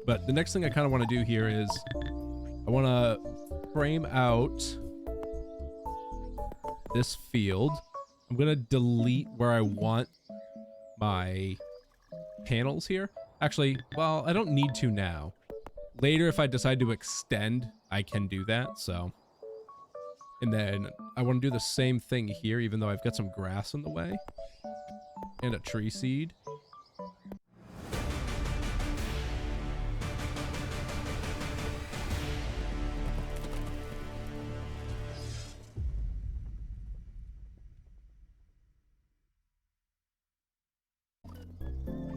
But the next thing I kind of want to do here is I want to frame out this field. I'm going to delete where I want my panels here. Actually, well, I don't need to now. Later, if I decide to extend, I can do that, so. And then I want to do the same thing here, even though I've got some grass in the way. And a tree seed.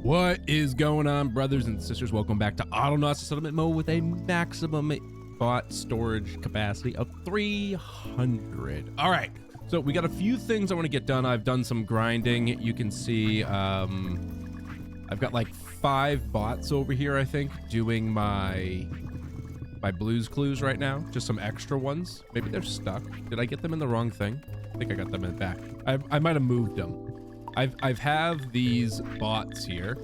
What is going on, brothers and sisters? Welcome back to Autonauts Settlement Mode with a maximum bot storage capacity of 300. All right, so we got a few things I want to get done. I've done some grinding. You can see I've got like 5 bots over here, I think, doing my Blues Clues right now. Just some extra ones. Maybe they're stuck. Did I get them in the wrong thing? I think I got them in the back. I might have moved them. I've have these bots here.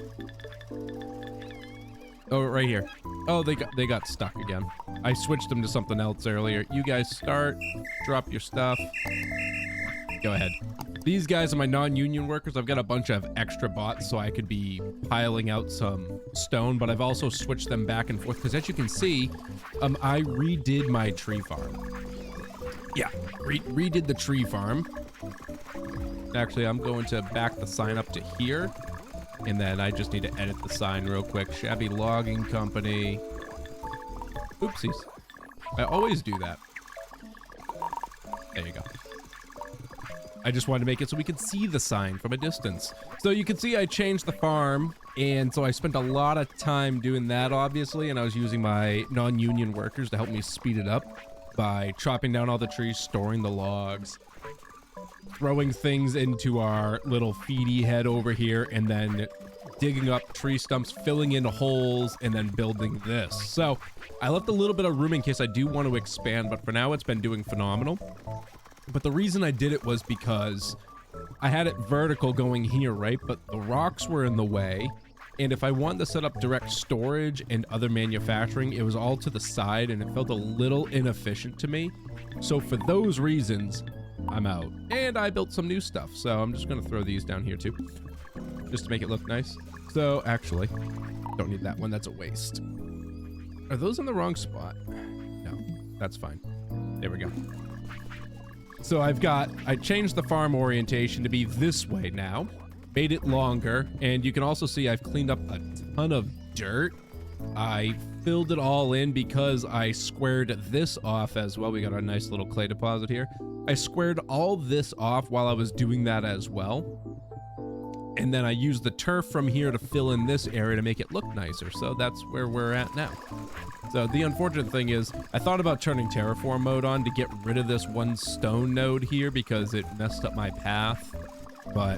Oh, right here. Oh, they got stuck again. I switched them to something else earlier. You guys start, drop your stuff. Go ahead. These guys are my non-union workers. I've got a bunch of extra bots so I could be piling out some stone, but I've also switched them back and forth because as you can see, I redid my tree farm. Yeah, redid the tree farm. Actually, I'm going to back the sign up to here, and then I just need to edit the sign real quick. Shabby Logging Company. Oopsies. I always do that. There you go. I just wanted to make it so we could see the sign from a distance. So you can see I changed the farm, and so I spent a lot of time doing that, obviously, and I was using my non-union workers to help me speed it up by chopping down all the trees, storing the logs, throwing things into our little feedy head over here, and then digging up tree stumps, filling in holes, and then building this. So I left a little bit of room in case I do want to expand, but for now it's been doing phenomenal. But the reason I did it was because I had it vertical going here, right? But the rocks were in the way. And if I wanted to set up direct storage and other manufacturing, it was all to the side and it felt a little inefficient to me. So for those reasons, I'm out. And I built some new stuff. So I'm just going to throw these down here too, just to make it look nice. So actually, don't need that one. That's a waste. Are those in the wrong spot? No, that's fine. There we go. So I changed the farm orientation to be this way now, made it longer, and you can also see I've cleaned up a ton of dirt. I filled it all in because I squared this off as well. We got a nice little clay deposit here. I squared all this off while I was doing that as well. And then I used the turf from here to fill in this area to make it look nicer. So that's where we're at now. So the unfortunate thing is I thought about turning terraform mode on to get rid of this one stone node here because it messed up my path. But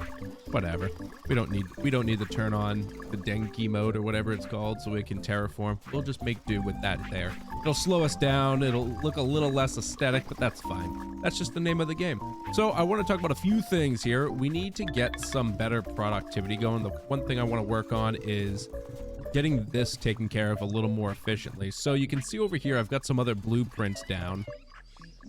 whatever. We don't need to turn on the Denki mode or whatever it's called so we can terraform. We'll just make do with that there. It'll slow us down. It'll look a little less aesthetic, but that's fine. That's just the name of the game. So I want to talk about a few things here. We need to get some better productivity going. The one thing I want to work on is getting this taken care of a little more efficiently. So you can see over here, I've got some other blueprints down.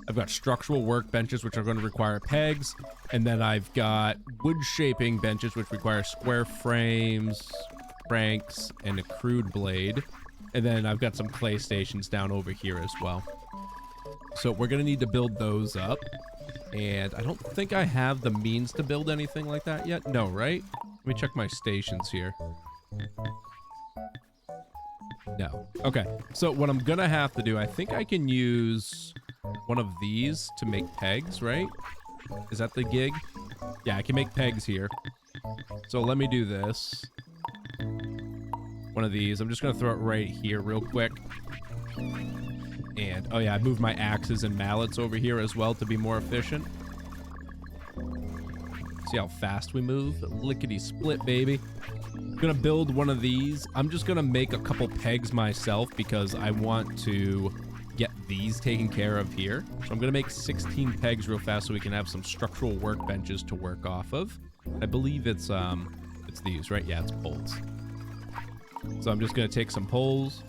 I've got structural workbenches, which are going to require pegs. And then I've got wood shaping benches, which require square frames, cranks, and a crude blade. And then I've got some clay stations down over here as well. So we're going to need to build those up. And I don't think I have the means to build anything like that yet. No, right? Let me check my stations here. No. Okay. So what I'm going to have to do, I think I can use one of these to make pegs, right? Is that the gig? Yeah, I can make pegs here. So let me do this. One of these. I'm just going to throw it right here real quick. And, oh yeah, I moved my axes and mallets over here as well to be more efficient. See how fast we move? Lickety split, baby. I'm gonna build one of these. I'm just gonna make a couple pegs myself because I want to get these taken care of here. So I'm gonna make 16 pegs real fast so we can have some structural workbenches to work off of. I believe it's these, right? Yeah, it's bolts. So I'm just going to take some poles,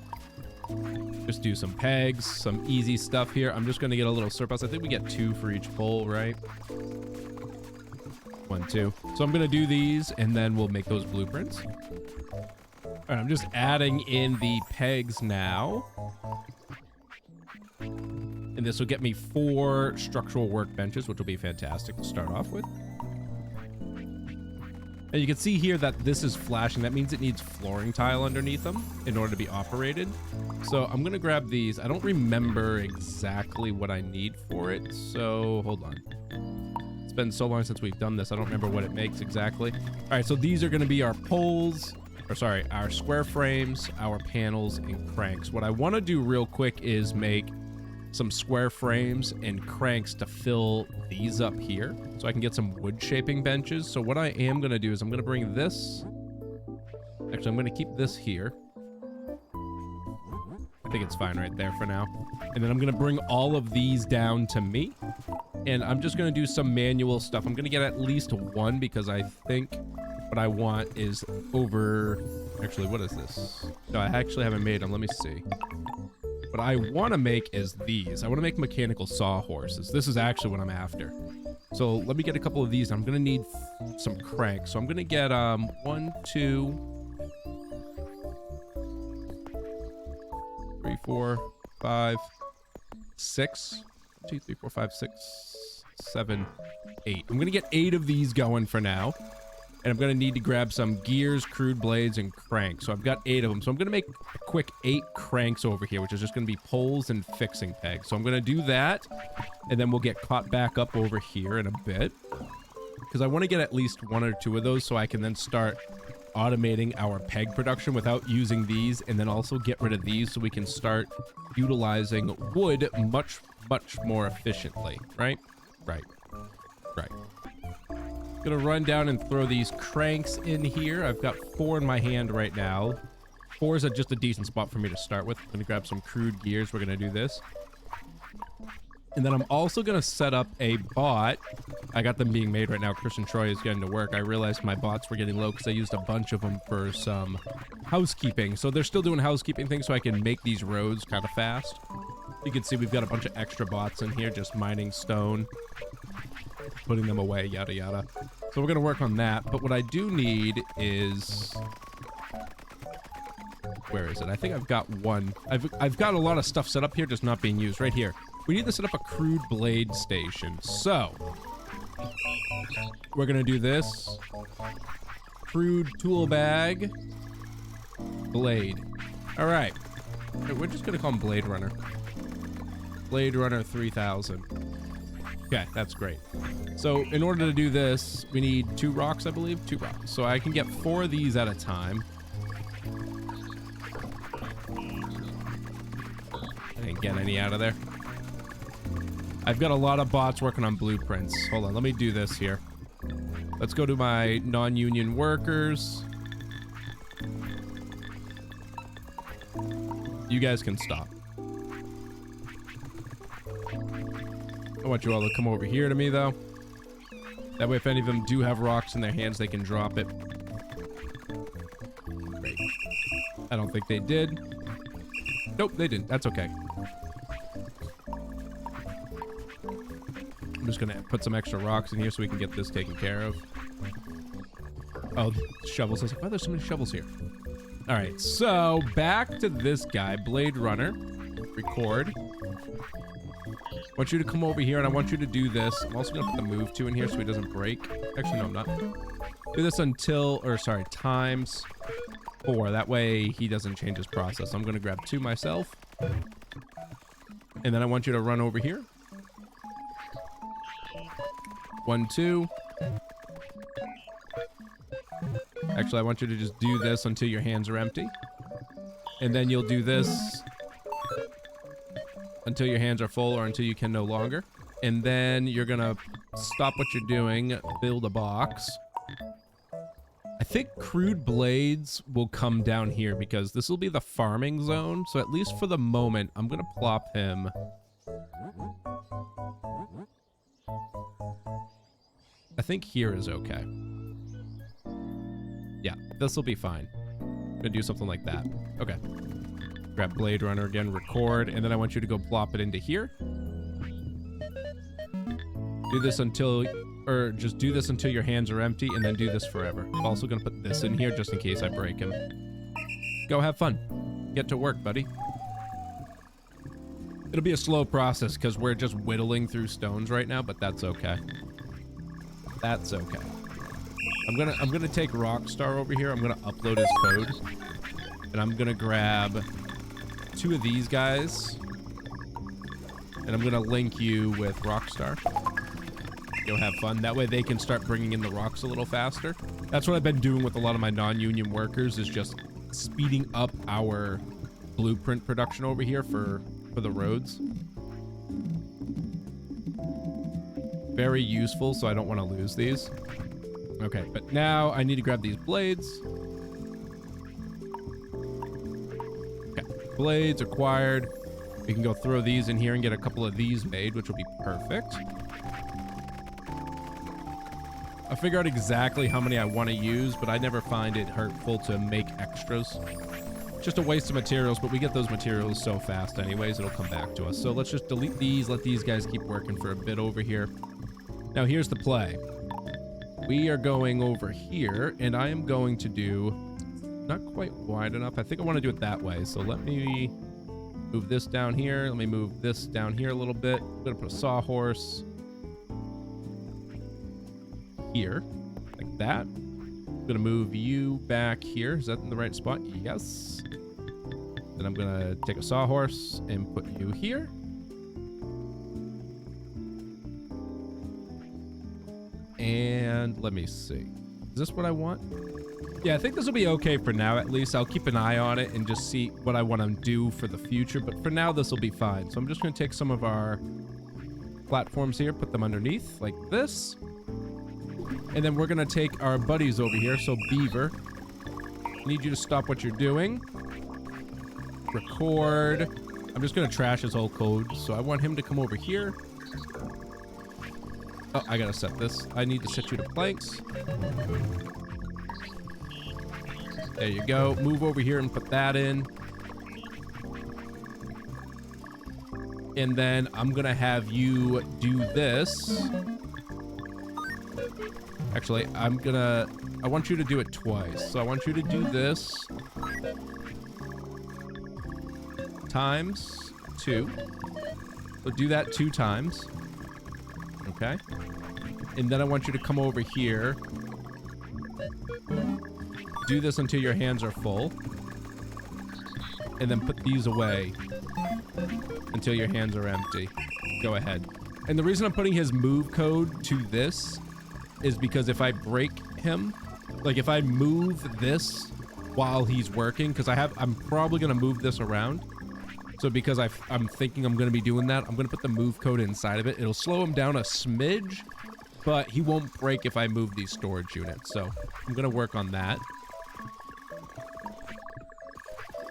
just do some pegs, some easy stuff here. I'm just going to get a little surplus. I think we get 2 for each pole, right? 1, 2. So I'm going to do these, and then we'll make those blueprints. All right, I'm just adding in the pegs now. And this will get me 4 structural workbenches, which will be fantastic to start off with. And you can see here that this is flashing. That means it needs flooring tile underneath them in order to be operated. So I'm going to grab these. I don't remember exactly what I need for it. So hold on. It's been so long since we've done this. I don't remember what it makes exactly. All right, so these are going to be our poles, or sorry, our square frames, our panels, and cranks. What I want to do real quick is make some square frames and cranks to fill these up here so I can get some wood shaping benches. So what I am going to do is I'm going to bring this. Actually, I'm going to keep this here. I think it's fine right there for now. And then I'm going to bring all of these down to me. And I'm just going to do some manual stuff. I'm going to get at least 1 because I think what I want is over... Actually, what is this? No, I actually haven't made them. Let me see. What I want to make is these. I want to make mechanical sawhorses. This is actually what I'm after. So let me get a couple of these. I'm going to need some cranks. So I'm going to get 1, 2, 3, 4, 5, 6. 1, 2, 3, 4, 5, 6, 7, 8. I'm going to get 8 of these going for now. And I'm going to need to grab some gears, crude blades, and cranks. So I've got 8 of them. So I'm going to make a quick 8 cranks over here, which is just going to be poles and fixing pegs. So I'm going to do that, and then we'll get caught back up over here in a bit. Because I want to get at least 1 or 2 of those so I can then start automating our peg production without using these, and then also get rid of these so we can start utilizing wood much more efficiently, right? Right. Gonna run down and throw these cranks in here. I've got 4 in my hand right now. 4 is just a decent spot for me to start with. I'm gonna grab some crude gears. We're gonna do this. And then I'm also gonna set up a bot. I got them being made right now. Christian Troy is getting to work. I realized my bots were getting low because I used a bunch of them for some housekeeping. So they're still doing housekeeping things so I can make these roads kind of fast. You can see we've got a bunch of extra bots in here just mining stone, putting them away, yada yada. So we're gonna work on that. But what I do need is, where is it? I think I've got 1. I've got a lot of stuff set up here, just not being used. Right here. We need to set up a crude blade station. So we're gonna do this. Crude tool bag, blade. All right. We're just gonna call him Blade Runner. Blade Runner 3000. Okay, that's great. So in order to do this, we need 2 rocks, I believe. 2 rocks. So I can get 4 of these at a time. I didn't get any out of there. I've got a lot of bots working on blueprints. Hold on, let me do this here. Let's go to my non-union workers. You guys can stop. I want you all to come over here to me, though. That way, if any of them do have rocks in their hands, they can drop it. Great. I don't think they did. Nope, they didn't. That's okay. I'm just gonna put some extra rocks in here so we can get this taken care of. Oh, shovels. I was like, why there's so many shovels here? All right, so back to this guy, Blade Runner. Record. I want you to come over here, and I want you to do this. I'm also going to put the move to in here so he doesn't break. Actually, no, I'm not. Do this until, or sorry, times 4. That way he doesn't change his process. I'm going to grab 2 myself. And then I want you to run over here. 1, 2. Actually, I want you to just do this until your hands are empty. And then you'll do this until your hands are full or until you can no longer. And then you're gonna stop what you're doing, build a box. I think crude blades will come down here because this will be the farming zone. So at least for the moment, I'm gonna plop him. I think here is okay. Yeah, this will be fine. Gonna do something like that. Okay. Grab Blade Runner again, record, and then I want you to go plop it into here. Do this until, or just do this until your hands are empty, and then do this forever. I'm also gonna put this in here just in case I break him. Go have fun. Get to work, buddy. It'll be a slow process because we're just whittling through stones right now, but that's okay. That's okay. I'm gonna take Rockstar over here. I'm gonna upload his code, and I'm gonna grab 2 of these guys, and I'm gonna link you with Rockstar. Go have fun. That way they can start bringing in the rocks a little faster. That's what I've been doing with a lot of my non-union workers, is just speeding up our blueprint production over here for the roads. Very useful, so I don't want to lose these. Okay, but now I need to grab these blades. Okay, blades acquired. We can go throw these in here and get a couple of these made, which will be perfect. I figured out exactly how many I want to use, but I never find it hurtful to make extras. Just a waste of materials, but we get those materials so fast anyways, it'll come back to us. So let's just delete these, let these guys keep working for a bit over here. Now here's the play. We are going over here, and I am going to do, not quite wide enough. I think I want to do it that way. So let me move this down here. Let me move this down here a little bit. I'm going to put a sawhorse here, like that. I'm going to move you back here. Is that in the right spot? Yes. Then I'm going to take a sawhorse and put you here. And let me see. Is this what I want? Yeah, I think this will be okay for now, at least. I'll keep an eye on it and just see what I want to do for the future. But for now, this will be fine. So I'm just going to take some of our platforms here, put them underneath like this. And then we're going to take our buddies over here. So Beaver, I need you to stop what you're doing. Record. I'm just going to trash his whole code. So I want him to come over here. Oh, I got to set this. I need to set you to planks. There you go. Move over here and put that in. And then I'm going to have you do this. Actually, I want you to do it twice. So I want you to do this times 2. So do that 2 times. Okay. And then I want you to come over here. Do this until your hands are full. And then put these away until your hands are empty. Go ahead. And the reason I'm putting his move code to this is because if I break him, like if I move this while he's working, because I'm probably going to move this around. So because I'm thinking I'm going to be doing that, I'm going to put the move code inside of it. It'll slow him down a smidge, but he won't break if I move these storage units. So I'm going to work on that.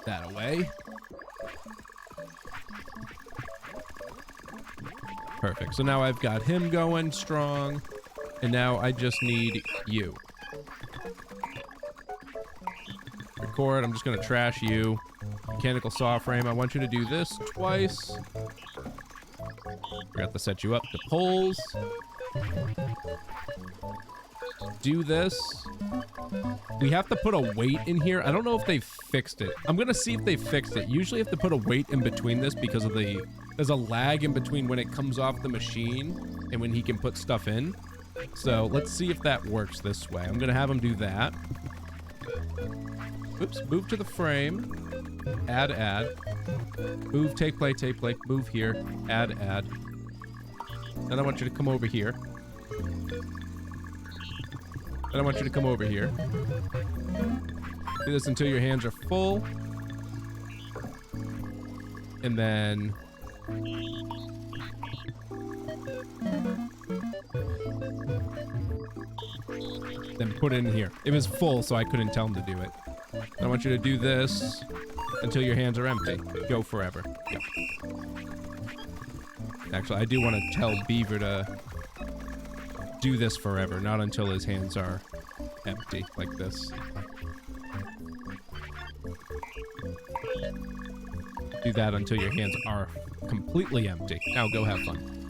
That away. Perfect. So now I've got him going strong, and now I just need you. Record. I'm just going to trash you. Mechanical saw frame. I want you to do this twice. Forgot to set you up to poles. Do this. We have to put a weight in here. I don't know if they fixed it. I'm going to see if they fixed it. Usually you have to put a weight in between this because of there's a lag in between when it comes off the machine and when he can put stuff in. So let's see if that works this way. I'm going to have him do that. Oops, move to the frame. Add. Move, take play, move here. Add. Then I want you to come over here. Then I want you to come over here. Do this until your hands are full. And then... then put it in here. It was full, so I couldn't tell him to do it. I want you to do this until your hands are empty. Go forever. Go. Actually, I do want to tell Beaver to do this forever, not until his hands are empty, like this. Do that until your hands are completely empty. Now go have fun.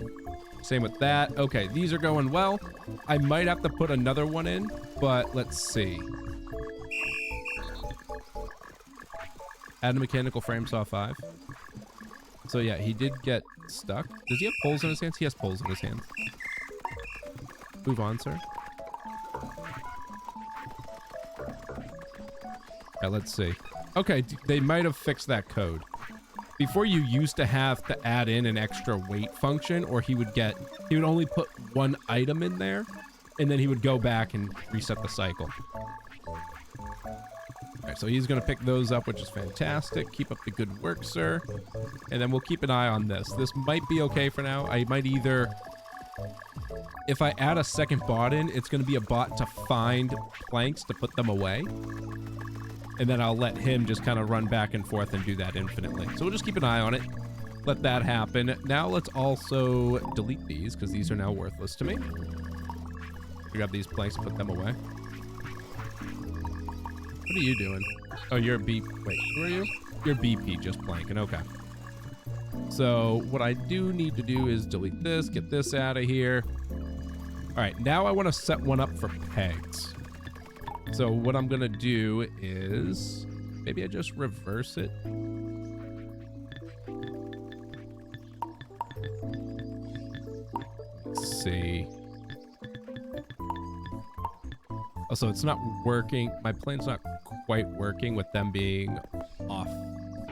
Same with that. Okay, these are going well. I might have to put another one in, but let's see. Add a mechanical frame saw 5. So yeah, he did get stuck. Does he have poles in his hands? He has poles in his hands. Move on, sir. Okay, let's see. Okay, they might have fixed that code. Before, you used to have to add in an extra weight function, or he would only put one item in there, and then he would go back and reset the cycle. All right, so he's going to pick those up, which is fantastic. Keep up the good work, sir. And then we'll keep an eye on this. This might be okay for now. I might either... If I add a second bot in, it's going to be a bot to find planks to put them away. And then I'll let him just kind of run back and forth and do that infinitely. So we'll just keep an eye on it. Let that happen. Now let's also delete these, because these are now worthless to me. Grab these planks and put them away. What are you doing? Oh, you're a B... Wait, who are you? You're BP, just planking. Okay. So what I do need to do is delete this, get this out of here. All right, now I want to set one up for pegs. So what I'm going to do is... Maybe I just reverse it. Let's see. Oh, so it's not working. My plane's not quite working with them being off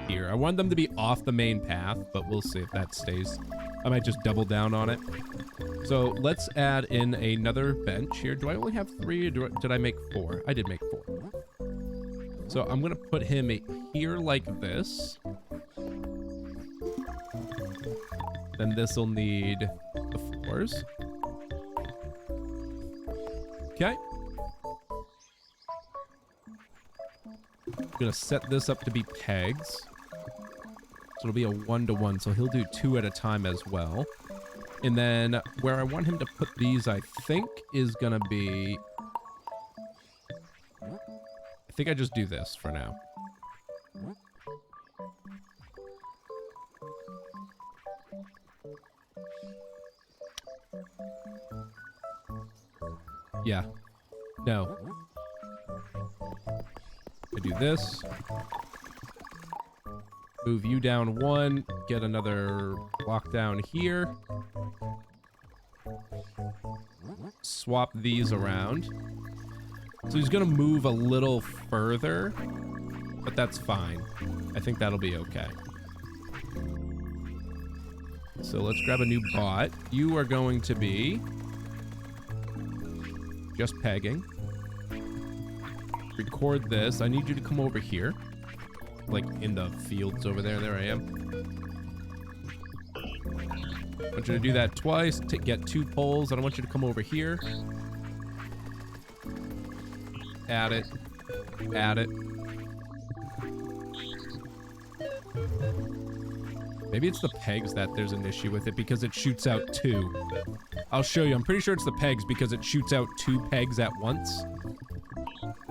here. I want them to be off the main path, but we'll see if that stays. I might just double down on it. So let's add in another bench here. Do I only have 3 or did I make 4? I did make 4. So I'm going to put him here like this. Then this will need the floors. Okay. I'm going to set this up to be pegs. So it'll be a 1-to-1. So he'll do 2 at a time as well. And then where I want him to put these, I think, is going to be... I think I just do this for now. Yeah. No. I do this. Move you down 1. Get another block down here. Swap these around. So he's going to move a little further, but that's fine. I think that'll be okay. So let's grab a new bot. You are going to be just pegging. Record this. I need you to come over here. Like in the fields over there. There I am. I want you to do that twice to get 2 poles. I don't want you to come over here. Add it. Add it. Maybe it's the pegs that there's an issue with it because it shoots out 2. I'll show you. I'm pretty sure it's the pegs because it shoots out 2 pegs at once.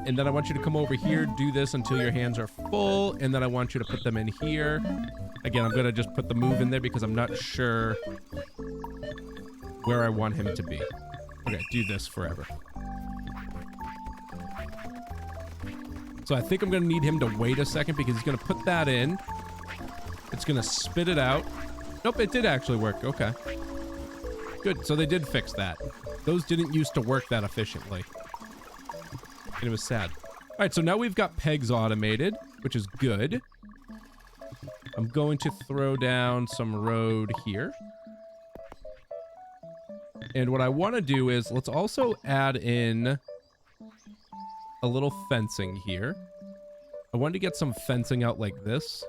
And then I want you to come over here, do this until your hands are full, and then I want you to put them in here. Again, I'm going to just put the move in there because I'm not sure where I want him to be. Okay, do this forever. So I think I'm going to need him to wait a second because he's going to put that in. It's going to spit it out. Nope, it did actually work. Okay. Good, so they did fix that. Those didn't used to work that efficiently. And it was sad. All right, so now we've got pegs automated, which is good. I'm going to throw down some road here. And what I want to do is let's also add in a little fencing here. I wanted to get some fencing out like this.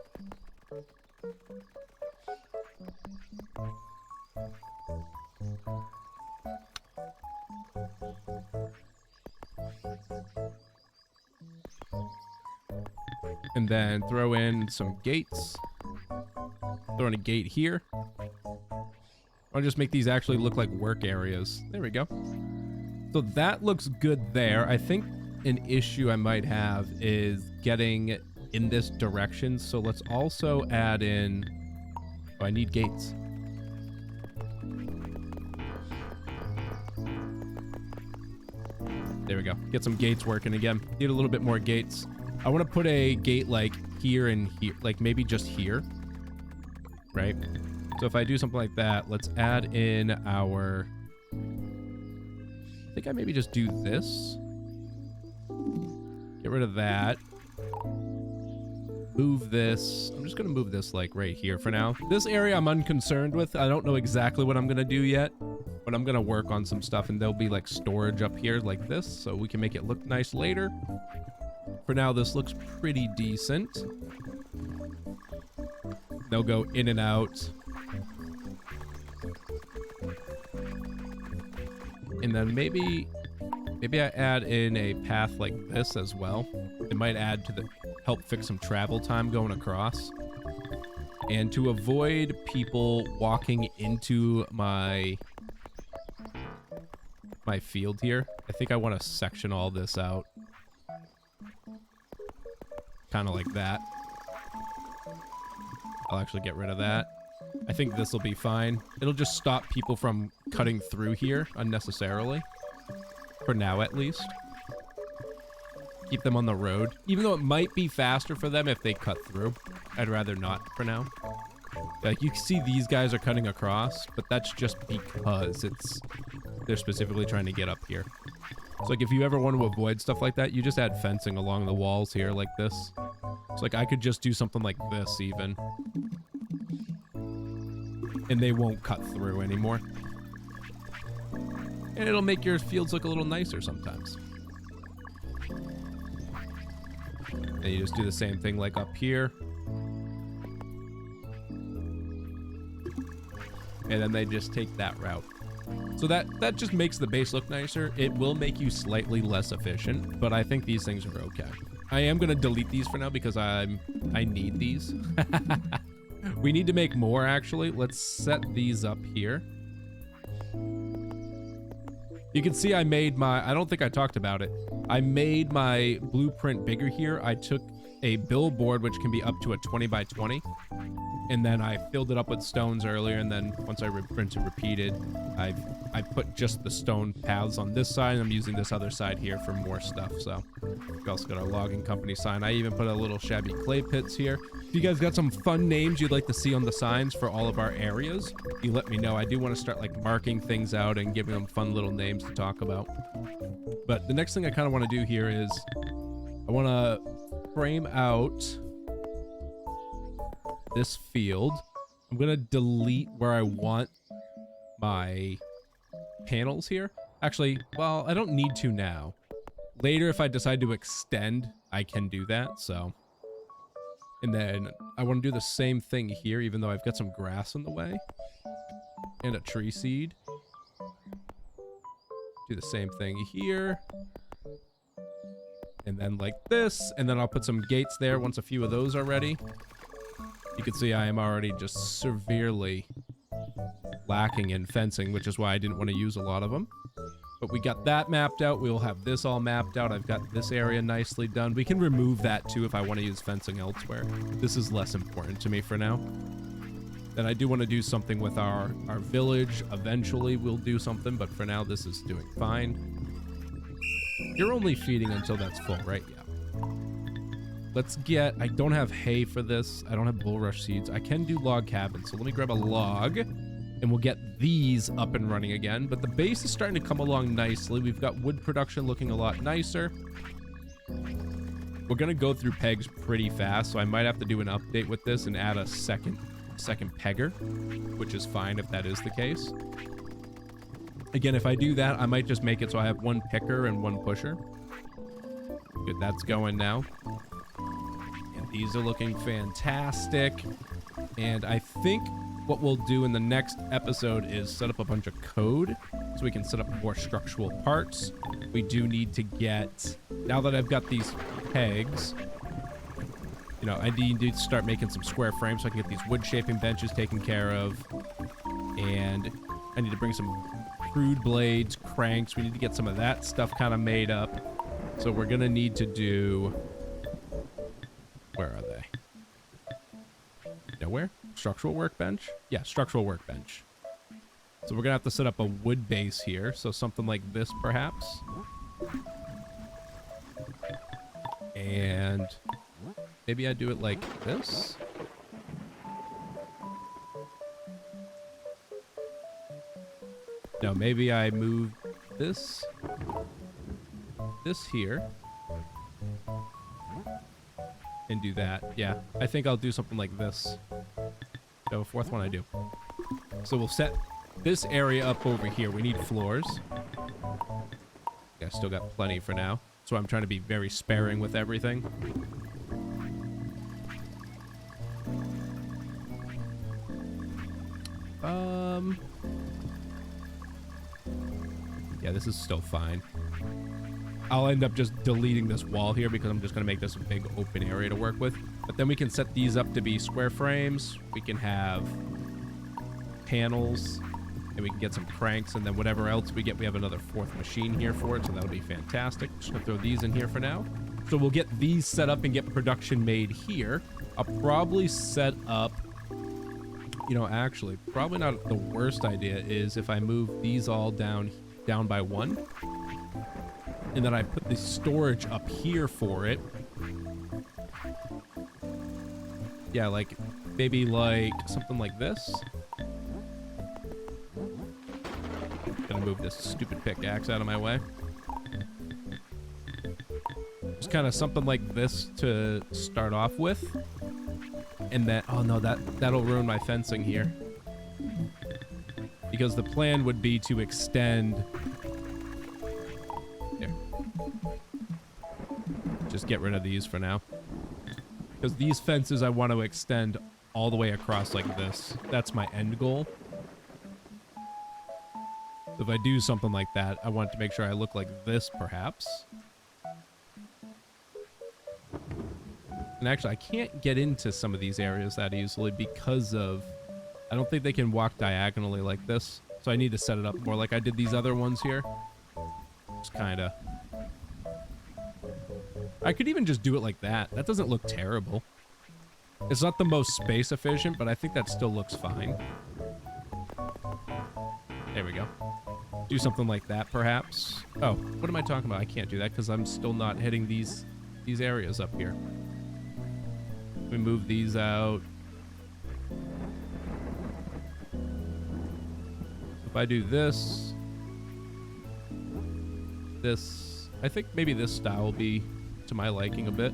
And then throw in some gates. Throw in a gate here. I'll just make these actually look like work areas. There we go. So that looks good there. I think an issue I might have is getting in this direction. So let's also add in, oh, I need gates. There we go. Get some gates working again. Need a little bit more gates. I want to put a gate like here and here, like maybe just here, right? So if I do something like that, let's add in our, I think I maybe just do this. Get rid of that. Move this. I'm just going to move this like right here for now. This area I'm unconcerned with. I don't know exactly what I'm going to do yet, but I'm going to work on some stuff, and there'll be like storage up here like this, so we can make it look nice later. For now, this looks pretty decent. They'll go in and out. And then maybe I add in a path like this as well. It might add to the help fix some travel time going across. And to avoid people walking into my field here, I think I want to section all this out. Kind of like that. I'll actually get rid of that. I think this will be fine. It'll just stop people from cutting through here unnecessarily. For now, at least. Keep them on the road. Even though it might be faster for them if they cut through. I'd rather not for now. Like, you can see these guys are cutting across, but that's just because they're specifically trying to get up here. So, like, if you ever want to avoid stuff like that, you just add fencing along the walls here like this. So, like, I could just do something like this even. And they won't cut through anymore. And it'll make your fields look a little nicer sometimes. And you just do the same thing like up here. And then they just take that route. So that just makes the base look nicer. It will make you slightly less efficient, but I think these things are okay. I am going to delete these for now because I need these. We need to make more, actually. Let's set these up here. You can see I made my, I don't think I talked about it. I made my blueprint bigger here. I took a billboard, which can be up to a 20 by 20. And then I filled it up with stones earlier. And then once I rinsed and repeated, I put just the stone paths on this side. And I'm using this other side here for more stuff. So we also got our logging company sign. I even put a little shabby clay pits here. If you guys got some fun names you'd like to see on the signs for all of our areas, you let me know. I do want to start like marking things out and giving them fun little names to talk about. But the next thing I kind of want to do here is I want to frame out this field. I'm going to delete where I want my panels here. Actually, well, I don't need to now. Later, if I decide to extend, I can do that, so. And then I want to do the same thing here, even though I've got some grass in the way. And a tree seed. Do the same thing here. And then like this. And then I'll put some gates there once a few of those are ready. You can see I am already just severely lacking in fencing, which is why I didn't want to use a lot of them. But we got that mapped out. We'll have this all mapped out. I've got this area nicely done. We can remove that too if I want to use fencing elsewhere. This is less important to me for now. Then I do want to do something with our village. Eventually we'll do something, but for now this is doing fine. You're only feeding until that's full, right? Yeah. Let's get, I don't have hay for this. I don't have bulrush seeds. I can do log cabins. So let me grab a log and we'll get these up and running again. But the base is starting to come along nicely. We've got wood production looking a lot nicer. We're going to go through pegs pretty fast. So I might have to do an update with this and add a second pegger, which is fine if that is the case. Again, if I do that, I might just make it so I have one picker and one pusher. Good, that's going now. And these are looking fantastic. And I think what we'll do in the next episode is set up a bunch of code so we can set up more structural parts. We do need to get, now that I've got these pegs, you know, I need to start making some square frames so I can get these wood shaping benches taken care of. And I need to bring some crude blades, cranks. We need to get some of that stuff kind of made up. So we're going to need to do Where are they? Nowhere? Structural workbench? Yeah, structural workbench. So we're gonna have to set up a wood base here. So something like this, perhaps. And maybe I do it like this. No, maybe I move this here and do that. Yeah, I think I'll do something like this. No, fourth one I do. So we'll set this area up over here. We need floors. Yeah, still got plenty for now. So I'm trying to be very sparing with everything. Yeah, this is still fine. I'll end up just deleting this wall here because I'm just going to make this a big open area to work with. But then we can set these up to be square frames. We can have panels, and we can get some cranks, and then whatever else we get, we have another fourth machine here for it, so that'll be fantastic. Just going to throw these in here for now. So we'll get these set up and get production made here. I'll probably set up, you know, actually, probably not the worst idea is if I move these all down by one. And then I put the storage up here for it. Yeah, like, maybe like something like this. Gonna move this stupid pickaxe out of my way. Just kind of something like this to start off with. And then, oh no, that'll ruin my fencing here. Because the plan would be to extend... There. Just get rid of these for now. Because these fences I want to extend all the way across like this. That's my end goal. So if I do something like that, I want to make sure I look like this, perhaps. And actually, I can't get into some of these areas that easily because of... I don't think they can walk diagonally like this. So I need to set it up more like I did these other ones here. Just kind of... I could even just do it like that. That doesn't look terrible. It's not the most space efficient, but I think that still looks fine. There we go. Do something like that, perhaps. Oh, what am I talking about? I can't do that because I'm still not hitting these areas up here. We move these out. If I do this, I think maybe this style will be to my liking a bit.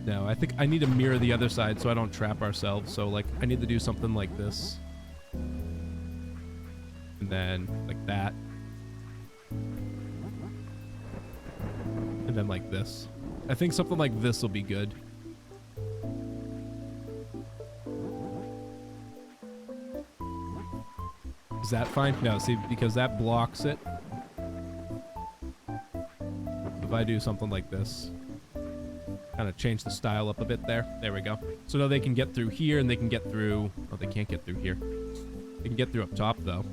No, I think I need to mirror the other side so I don't trap ourselves. So, like, I need to do something like this. And then, like that. And then like this. I think something like this will be good. Is that fine? No, see, because that blocks it. If I do something like this, kind of change the style up a bit there. There we go. So now they can get through here and they can get through... Oh, they can't get through here. They can get through up top, though.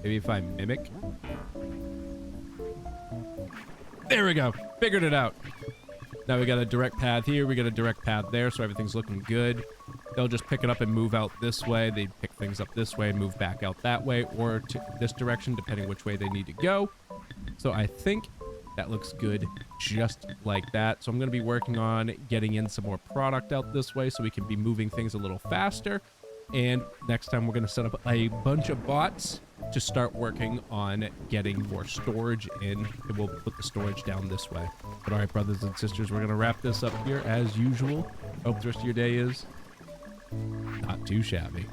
Maybe if I mimic. There we go. Figured it out. Now we got a direct path here. We got a direct path there, so everything's looking good. They'll just pick it up and move out this way. They pick things up this way and move back out that way or to this direction, depending which way they need to go. So I think that looks good just like that. So I'm going to be working on getting in some more product out this way so we can be moving things a little faster. And next time we're going to set up a bunch of bots to start working on getting more storage in. And we'll put the storage down this way. But all right, brothers and sisters, we're going to wrap this up here as usual. Hope the rest of your day is not too shabby.